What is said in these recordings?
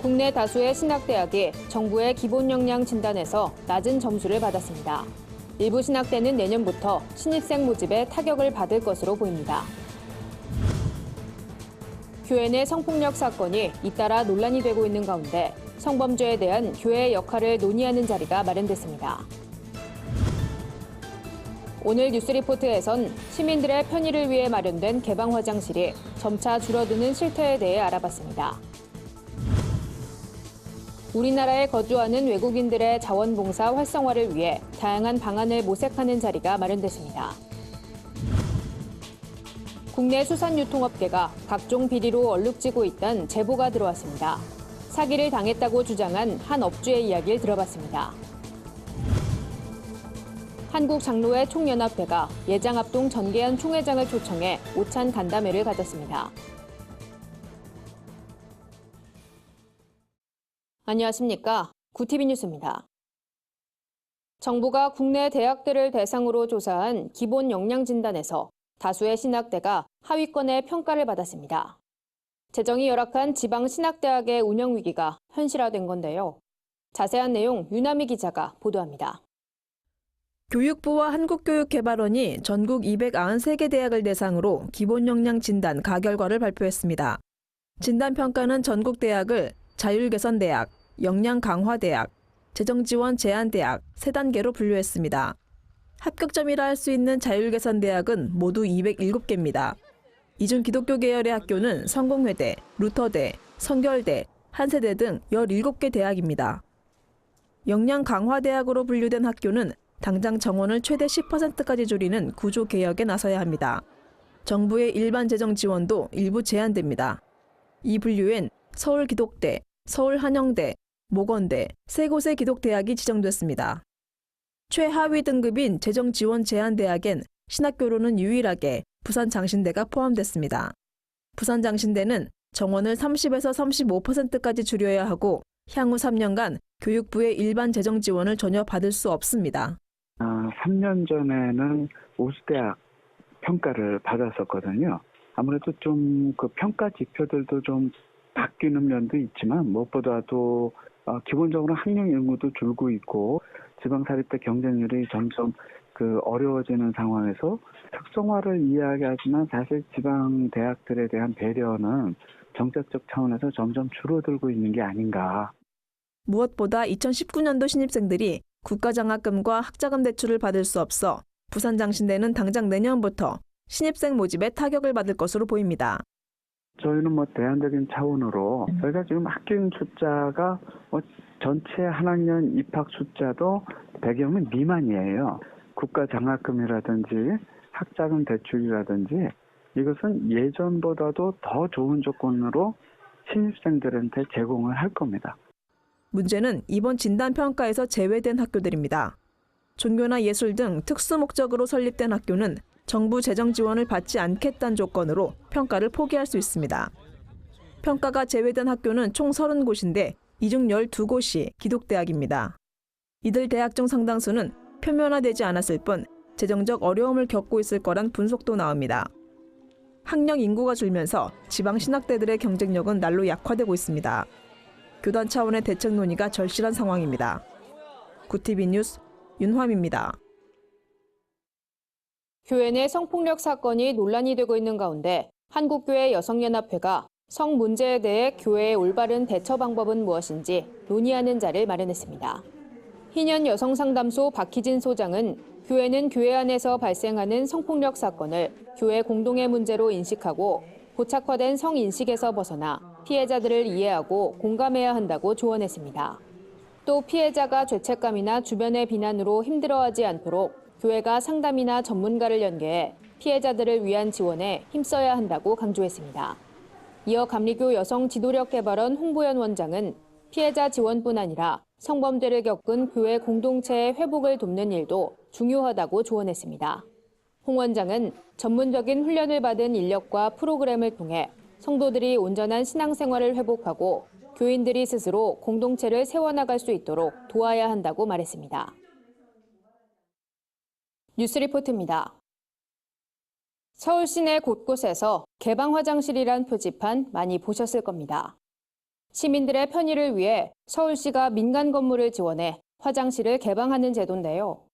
국내 다수의 신학대학이 정부의 기본 역량 진단에서 낮은 점수를 받았습니다. 일부 신학대는 내년부터 신입생 모집에 타격을 받을 것으로 보입니다. 교회 내 성폭력 사건이 잇따라 논란이 되고 있는 가운데 성범죄에 대한 교회의 역할을 논의하는 자리가 마련됐습니다. 오늘 뉴스리포트에선 시민들의 편의를 위해 마련된 개방 화장실이 점차 줄어드는 실태에 대해 알아봤습니다. 우리나라에 거주하는 외국인들의 자원봉사 활성화를 위해 다양한 방안을 모색하는 자리가 마련됐습니다. 국내 수산유통업계가 각종 비리로 얼룩지고 있다는 제보가 들어왔습니다. 사기를 당했다고 주장한 한 업주의 이야기를 들어봤습니다. 한국장로회 총연합회가 예장합동 전계한 총회장을 초청해 오찬 간담회를 가졌습니다. 안녕하십니까. 구티비 뉴스입니다. 정부가 국내 대학들을 대상으로 조사한 기본 역량 진단에서 다수의 신학대가 하위권의 평가를 받았습니다. 재정이 열악한 지방 신학대학의 운영 위기가 현실화된 건데요. 자세한 내용 유남희 기자가 보도합니다. 교육부와 한국교육개발원이 전국 293개 대학을 대상으로 기본 역량 진단 가결과를 발표했습니다. 진단평가는 전국 대학을 자율개선대학, 역량강화대학, 재정지원 제한대학 3단계로 분류했습니다. 합격점이라 할 수 있는 자율개선대학은 모두 207개입니다. 이 중 기독교 계열의 학교는 성공회대, 루터대, 성결대, 한세대 등 17개 대학입니다. 역량강화대학으로 분류된 학교는 당장 정원을 최대 10%까지 줄이는 구조 개혁에 나서야 합니다. 정부의 일반 재정 지원도 일부 제한됩니다. 이 분류엔 서울기독대, 서울한영대, 모건대, 3곳의 기독대학이 지정됐습니다. 최하위 등급인 재정 지원 제한 대학엔 신학교로는 유일하게 부산장신대가 포함됐습니다. 부산장신대는 정원을 30에서 35%까지 줄여야 하고 향후 3년간 교육부의 일반 재정 지원을 전혀 받을 수 없습니다. 3년 전에는 우수대학 평가를 받았었거든요. 아무래도 좀 그 평가 지표들도 좀 바뀌는 면도 있지만 무엇보다도 기본적으로 학령 인구도 줄고 있고 지방사립대 경쟁률이 점점 어려워지는 상황에서 특성화를 이야기하지만 사실 지방 대학들에 대한 배려는 정책적 차원에서 점점 줄어들고 있는 게 아닌가. 무엇보다 2019년도 신입생들이 국가장학금과 학자금 대출을 받을 수 없어 부산장신대는 당장 내년부터 신입생 모집에 타격을 받을 것으로 보입니다. 저희는 대안적인 차원으로 저희가 지금 학교인 숫자가 전체 한 학년 입학 숫자도 100여 명 미만이에요. 국가장학금이라든지 학자금 대출이라든지 이것은 예전보다도 더 좋은 조건으로 신입생들한테 제공을 할 겁니다. 문제는 이번 진단평가에서 제외된 학교들입니다. 종교나 예술 등 특수 목적으로 설립된 학교는 정부 재정 지원을 받지 않겠다는 조건으로 평가를 포기할 수 있습니다. 평가가 제외된 학교는 총 30곳인데 이 중 12곳이 기독대학입니다. 이들 대학 중 상당수는 표면화되지 않았을 뿐 재정적 어려움을 겪고 있을 거란 분석도 나옵니다. 학령 인구가 줄면서 지방 신학대들의 경쟁력은 날로 약화되고 있습니다. 교단 차원의 대책 논의가 절실한 상황입니다. 구티비 뉴스 윤화미입니다. 교회 내 성폭력 사건이 논란이 되고 있는 가운데 한국교회 여성연합회가 성 문제에 대해 교회의 올바른 대처 방법은 무엇인지 논의하는 자를 마련했습니다. 희년 여성상담소 박희진 소장은 교회는 교회 안에서 발생하는 성폭력 사건을 교회 공동의 문제로 인식하고 고착화된 성인식에서 벗어나 피해자들을 이해하고 공감해야 한다고 조언했습니다. 또 피해자가 죄책감이나 주변의 비난으로 힘들어하지 않도록 교회가 상담이나 전문가를 연계해 피해자들을 위한 지원에 힘써야 한다고 강조했습니다. 이어 감리교 여성지도력개발원 홍보연 원장은 피해자 지원뿐 아니라 성범죄를 겪은 교회 공동체의 회복을 돕는 일도 중요하다고 조언했습니다. 홍 원장은 전문적인 훈련을 받은 인력과 프로그램을 통해 성도들이 온전한 신앙생활을 회복하고 교인들이 스스로 공동체를 세워나갈 수 있도록 도와야 한다고 말했습니다. 뉴스리포트입니다. 서울 시내 곳곳에서 개방 화장실이란 표지판 많이 보셨을 겁니다. 시민들의 편의를 위해 서울시가 민간 건물을 지원해 화장실을 개방하는 제도인데요.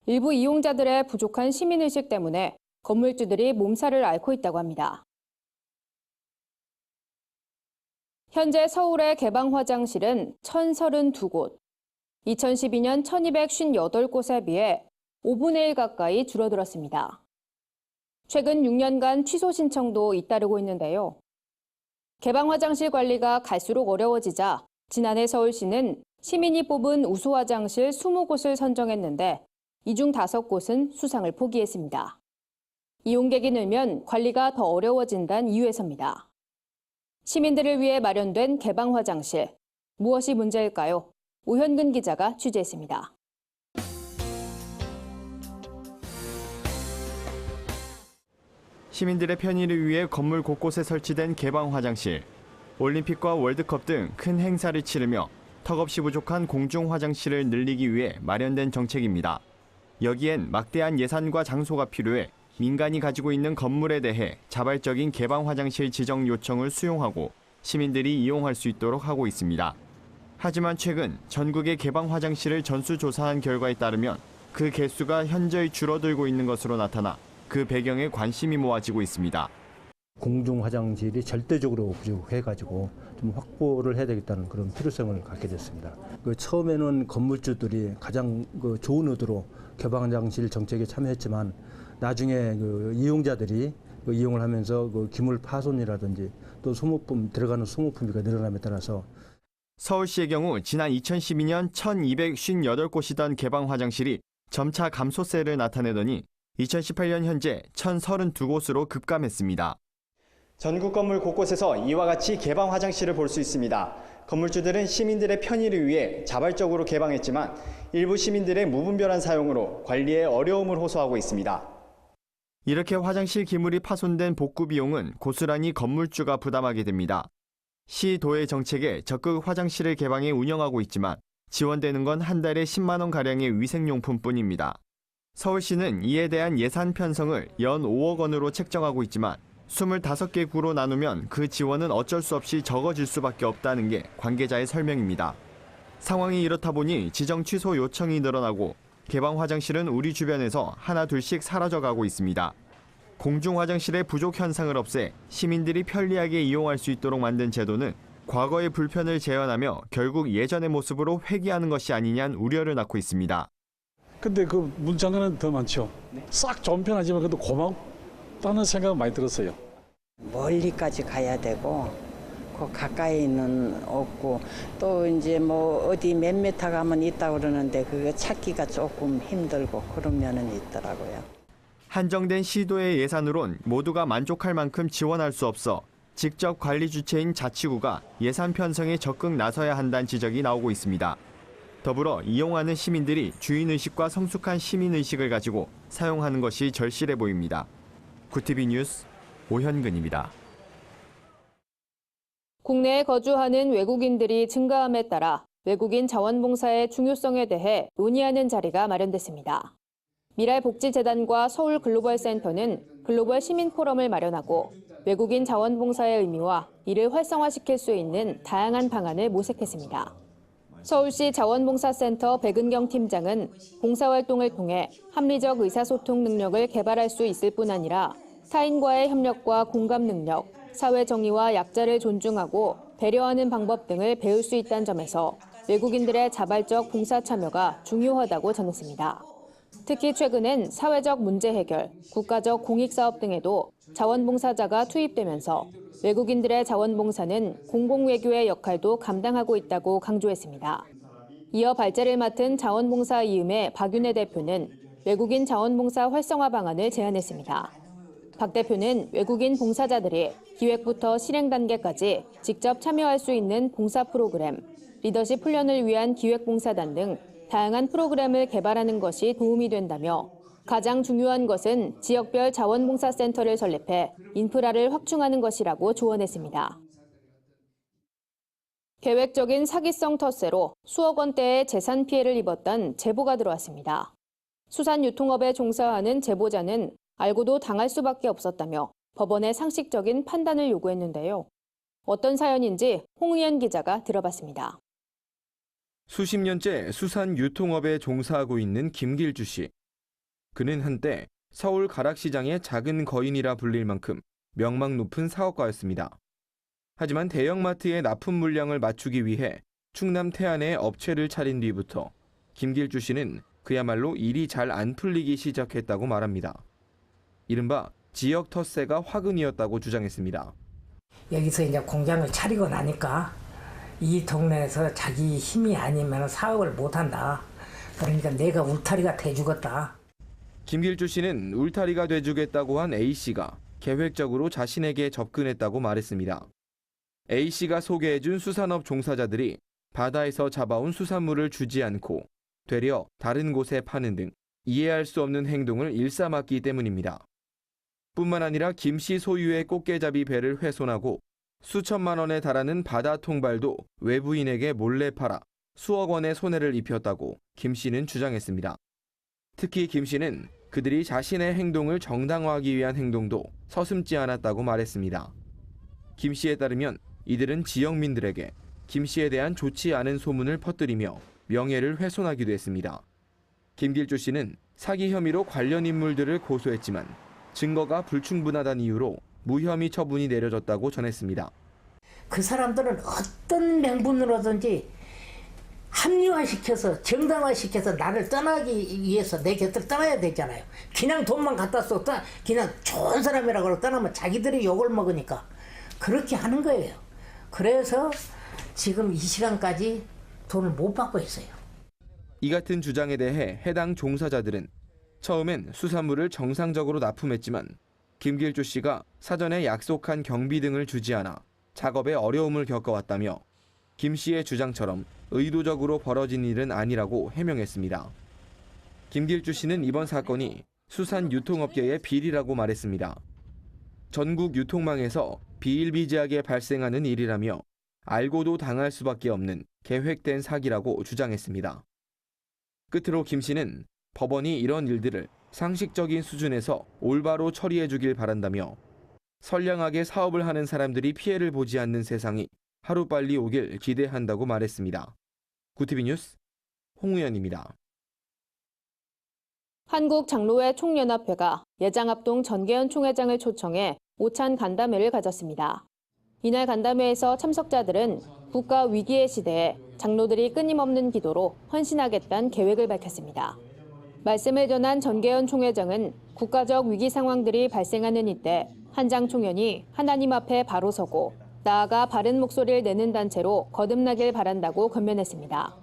일부 이용자들의 부족한 시민의식 때문에 건물주들이 몸살을 앓고 있다고 합니다. 현재 서울의 개방 화장실은 1,032곳, 2012년 1,258곳에 비해 5분의 1 가까이 줄어들었습니다. 최근 6년간 취소 신청도 잇따르고 있는데요. 개방 화장실 관리가 갈수록 어려워지자 지난해 서울시는 시민이 뽑은 우수 화장실 20곳을 선정했는데 이 중 5곳은 수상을 포기했습니다. 이용객이 늘면 관리가 더 어려워진다는 이유에서입니다. 시민들을 위해 마련된 개방 화장실, 무엇이 문제일까요? 오현근 기자가 취재했습니다. 시민들의 편의를 위해 건물 곳곳에 설치된 개방 화장실. 올림픽과 월드컵 등 큰 행사를 치르며 턱없이 부족한 공중 화장실을 늘리기 위해 마련된 정책입니다. 여기엔 막대한 예산과 장소가 필요해 민간이 가지고 있는 건물에 대해 자발적인 개방 화장실 지정 요청을 수용하고 시민들이 이용할 수 있도록 하고 있습니다. 하지만 최근 전국의 개방 화장실을 전수조사한 결과에 따르면 그 개수가 현저히 줄어들고 있는 것으로 나타나 그 배경에 관심이 모아지고 있습니다. 공중 화장실이 절대적으로 부족해가지고 좀 확보를 해야 되겠다는 그런 필요성을 갖게 됐습니다. 처음에는 건물주들이 가장 좋은 의도로 개방 화장실 정책에 참여했지만 나중에 이용자들이 이용을 하면서 기물 파손이라든지 또 들어가는 소모품비가 늘어남에 따라서 서울시의 경우 지난 2012년 1,258곳이던 개방 화장실이 점차 감소세를 나타내더니 2018년 현재 1,032곳으로 급감했습니다. 전국 건물 곳곳에서 이와 같이 개방 화장실을 볼 수 있습니다. 건물주들은 시민들의 편의를 위해 자발적으로 개방했지만 일부 시민들의 무분별한 사용으로 관리에 어려움을 호소하고 있습니다. 이렇게 화장실 기물이 파손된 복구 비용은 고스란히 건물주가 부담하게 됩니다. 시, 도의 정책에 적극 화장실을 개방해 운영하고 있지만 지원되는 건 한 달에 10만 원가량의 위생용품뿐입니다. 서울시는 이에 대한 예산 편성을 연 5억 원으로 책정하고 있지만 25개 구로 나누면 그 지원은 어쩔 수 없이 적어질 수밖에 없다는 게 관계자의 설명입니다. 상황이 이렇다 보니 지정 취소 요청이 늘어나고 개방 화장실은 우리 주변에서 하나 둘씩 사라져가고 있습니다. 공중 화장실의 부족 현상을 없애 시민들이 편리하게 이용할 수 있도록 만든 제도는 과거의 불편을 재현하며 결국 예전의 모습으로 회귀하는 것이 아니냐는 우려를 낳고 있습니다. 근데 그 문자는 더 많죠. 싹 좀 편하지만 그래도 고맙다는 생각은 많이 들었어요. 멀리까지 가야 되고 그 가까이는 없고 또 이제 뭐 어디 몇 미터 가면 있다고 그러는데 그거 찾기가 조금 힘들고 그런 면은 있더라고요. 한정된 시도의 예산으론 모두가 만족할 만큼 지원할 수 없어 직접 관리 주체인 자치구가 예산 편성에 적극 나서야 한다는 지적이 나오고 있습니다. 더불어 이용하는 시민들이 주인의식과 성숙한 시민의식을 가지고 사용하는 것이 절실해 보입니다. 구티비 뉴스 오현근입니다. 국내에 거주하는 외국인들이 증가함에 따라 외국인 자원봉사의 중요성에 대해 논의하는 자리가 마련됐습니다. 미랄복지재단과 서울글로벌센터는 글로벌 시민포럼을 마련하고 외국인 자원봉사의 의미와 이를 활성화시킬 수 있는 다양한 방안을 모색했습니다. 서울시 자원봉사센터 백은경 팀장은 봉사활동을 통해 합리적 의사소통 능력을 개발할 수 있을 뿐 아니라 타인과의 협력과 공감 능력, 사회 정의와 약자를 존중하고 배려하는 방법 등을 배울 수 있다는 점에서 외국인들의 자발적 봉사 참여가 중요하다고 전했습니다. 특히 최근엔 사회적 문제 해결, 국가적 공익사업 등에도 자원봉사자가 투입되면서 외국인들의 자원봉사는 공공외교의 역할도 감당하고 있다고 강조했습니다. 이어 발제를 맡은 자원봉사 이음의 박윤혜 대표는 외국인 자원봉사 활성화 방안을 제안했습니다. 박 대표는 외국인 봉사자들이 기획부터 실행 단계까지 직접 참여할 수 있는 봉사 프로그램, 리더십 훈련을 위한 기획봉사단 등 다양한 프로그램을 개발하는 것이 도움이 된다며 가장 중요한 것은 지역별 자원봉사센터를 설립해 인프라를 확충하는 것이라고 조언했습니다. 계획적인 사기성 텃세로 수억 원대의 재산 피해를 입었던 제보가 들어왔습니다. 수산 유통업에 종사하는 제보자는 알고도 당할 수밖에 없었다며 법원에 상식적인 판단을 요구했는데요. 어떤 사연인지 홍의연 기자가 들어봤습니다. 수십 년째 수산 유통업에 종사하고 있는 김길주 씨. 그는 한때 서울 가락시장의 작은 거인이라 불릴 만큼 명망 높은 사업가였습니다. 하지만 대형마트의 납품 물량을 맞추기 위해 충남 태안에 업체를 차린 뒤부터 김길주 씨는 그야말로 일이 잘 안 풀리기 시작했다고 말합니다. 이른바 지역 텃세가 화근이었다고 주장했습니다. 여기서 이제 공장을 차리고 나니까 이 동네에서 자기 힘이 아니면 사업을 못한다. 그러니까 내가 울타리가 돼주겠다. 김길주 씨는 울타리가 돼주겠다고 한 A씨가 계획적으로 자신에게 접근했다고 말했습니다. A씨가 소개해준 수산업 종사자들이 바다에서 잡아온 수산물을 주지 않고 되려 다른 곳에 파는 등 이해할 수 없는 행동을 일삼았기 때문입니다. 뿐만 아니라 김 씨 소유의 꽃게잡이 배를 훼손하고 수천만 원에 달하는 바다 통발도 외부인에게 몰래 팔아 수억 원의 손해를 입혔다고 김 씨는 주장했습니다. 특히 김 씨는 그들이 자신의 행동을 정당화하기 위한 행동도 서슴지 않았다고 말했습니다. 김 씨에 따르면 이들은 지역민들에게 김 씨에 대한 좋지 않은 소문을 퍼뜨리며 명예를 훼손하기도 했습니다. 김길주 씨는 사기 혐의로 관련 인물들을 고소했지만 증거가 불충분하다는 이유로 무혐의 처분이 내려졌다고 전했습니다. 그 사람들은 어떤 명분으로든지 합리화시켜서 정당화시켜서 나를 떠나기 위해서 내 곁을 떠나야 되잖아요. 그냥 돈만 갖다 쏟다 그냥 좋은 사람이라고 떠나면 자기들이 욕을 먹으니까 그렇게 하는 거예요. 그래서 지금 이 시간까지 돈을 못 받고 있어요. 이 같은 주장에 대해 해당 종사자들은 처음엔 수산물을 정상적으로 납품했지만 김길주 씨가 사전에 약속한 경비 등을 주지 않아 작업에 어려움을 겪어왔다며 김 씨의 주장처럼 의도적으로 벌어진 일은 아니라고 해명했습니다. 김길주 씨는 이번 사건이 수산 유통업계의 비리라고 말했습니다. 전국 유통망에서 비일비재하게 발생하는 일이라며 알고도 당할 수밖에 없는 계획된 사기라고 주장했습니다. 끝으로 김 씨는 법원이 이런 일들을 상식적인 수준에서 올바로 처리해 주길 바란다며 선량하게 사업을 하는 사람들이 피해를 보지 않는 세상이 하루빨리 오길 기대한다고 말했습니다. 구티비 뉴스 홍우연입니다. 한국장로회 총연합회가 예장합동 전계현 총회장을 초청해 오찬 간담회를 가졌습니다. 이날 간담회에서 참석자들은 국가 위기의 시대에 장로들이 끊임없는 기도로 헌신하겠다는 계획을 밝혔습니다. 말씀을 전한 전계현 총회장은 국가적 위기 상황들이 발생하는 이때 한장 총연이 하나님 앞에 바로 서고 나아가 바른 목소리를 내는 단체로 거듭나길 바란다고 권면했습니다.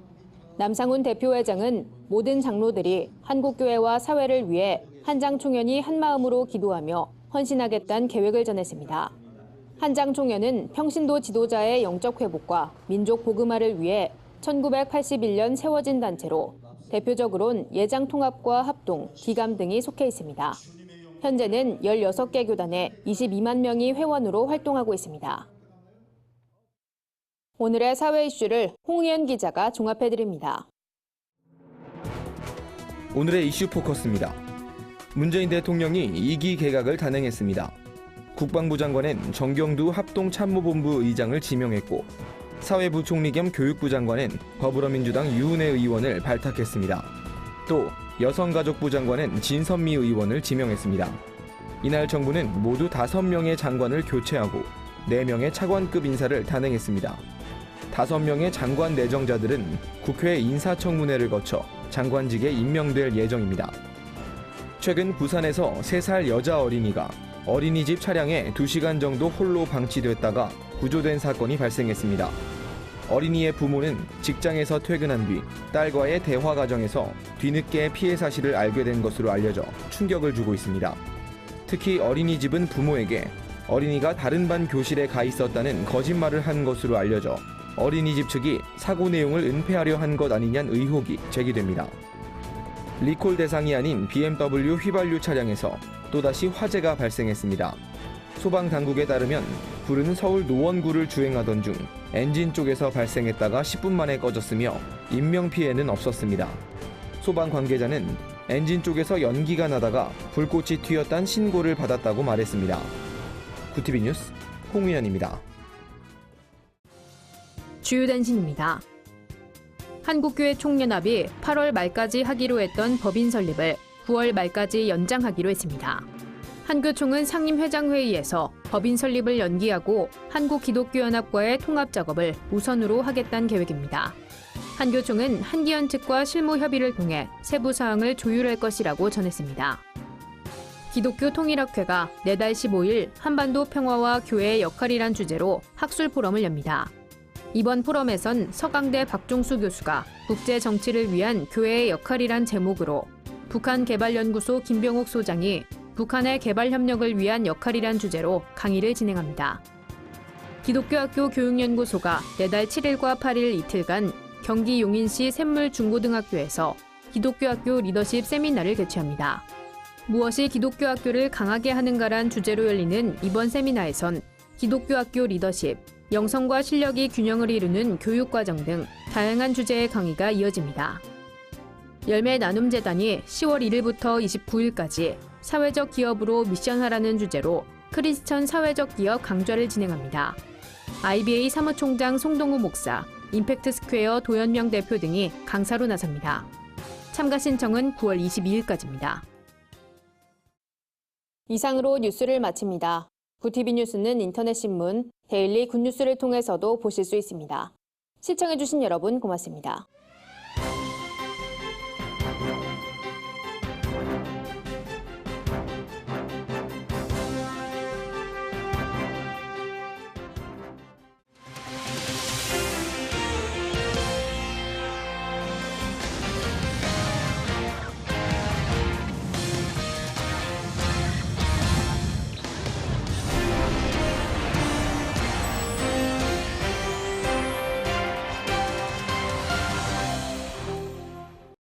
남상훈 대표회장은 모든 장로들이 한국교회와 사회를 위해 한장 총연이 한마음으로 기도하며 헌신하겠다는 계획을 전했습니다. 한장 총연은 평신도 지도자의 영적 회복과 민족 복음화를 위해 1981년 세워진 단체로 대표적으로는 예장통합과 합동, 기감 등이 속해 있습니다. 현재는 16개 교단에 22만 명이 회원으로 활동하고 있습니다. 오늘의 사회 이슈를 홍의연 기자가 종합해드립니다. 오늘의 이슈 포커스입니다. 문재인 대통령이 2기 개각을 단행했습니다. 국방부 장관은 정경두 합동참모본부 의장을 지명했고 사회부총리 겸 교육부 장관은 더불어민주당 유은혜 의원을 발탁했습니다. 또 여성가족부 장관은 진선미 의원을 지명했습니다. 이날 정부는 모두 5명의 장관을 교체하고 4명의 차관급 인사를 단행했습니다. 5명의 장관 내정자들은 국회 인사청문회를 거쳐 장관직에 임명될 예정입니다. 최근 부산에서 3살 여자 어린이가 어린이집 차량에 2시간 정도 홀로 방치됐다가 구조된 사건이 발생했습니다. 어린이의 부모는 직장에서 퇴근한 뒤 딸과의 대화 과정에서 뒤늦게 피해 사실을 알게 된 것으로 알려져 충격을 주고 있습니다. 특히 어린이집은 부모에게 어린이가 다른 반 교실에 가 있었다는 거짓말을 한 것으로 알려져 어린이집 측이 사고 내용을 은폐하려 한 것 아니냐는 의혹이 제기됩니다. 리콜 대상이 아닌 BMW 휘발유 차량에서 또다시 화재가 발생했습니다. 소방당국에 따르면 불은 서울 노원구를 주행하던 중 엔진 쪽에서 발생했다가 10분 만에 꺼졌으며 인명피해는 없었습니다. 소방 관계자는 엔진 쪽에서 연기가 나다가 불꽃이 튀었다는 신고를 받았다고 말했습니다. 구티비 뉴스 홍의연입니다. 주요 단신입니다. 한국교회 총연합이 8월 말까지 하기로 했던 법인 설립을 9월 말까지 연장하기로 했습니다. 한교총은 상임회장회의에서 법인 설립을 연기하고 한국기독교연합과의 통합 작업을 우선으로 하겠다는 계획입니다. 한교총은 한기현 측과 실무 협의를 통해 세부 사항을 조율할 것이라고 전했습니다. 기독교 통일학회가 내달 15일 한반도 평화와 교회의 역할이란 주제로 학술 포럼을 엽니다. 이번 포럼에선 서강대 박종수 교수가 국제 정치를 위한 교회의 역할이란 제목으로 북한개발연구소 김병옥 소장이 북한의 개발 협력을 위한 역할이란 주제로 강의를 진행합니다. 기독교학교 교육연구소가 내달 7일과 8일 이틀간 경기 용인시 샘물중고등학교에서 기독교학교 리더십 세미나를 개최합니다. 무엇이 기독교학교를 강하게 하는가란 주제로 열리는 이번 세미나에선 기독교학교 리더십, 영성과 실력이 균형을 이루는 교육과정 등 다양한 주제의 강의가 이어집니다. 열매나눔재단이 10월 1일부터 29일까지 사회적 기업으로 미션하라는 주제로 크리스천 사회적 기업 강좌를 진행합니다. IBA 사무총장 송동우 목사, 임팩트 스퀘어 도연명 대표 등이 강사로 나섭니다. 참가 신청은 9월 22일까지입니다. 이상으로 뉴스를 마칩니다. 구TV 뉴스는 인터넷 신문, 데일리 굿뉴스를 통해서도 보실 수 있습니다. 시청해주신 여러분 고맙습니다.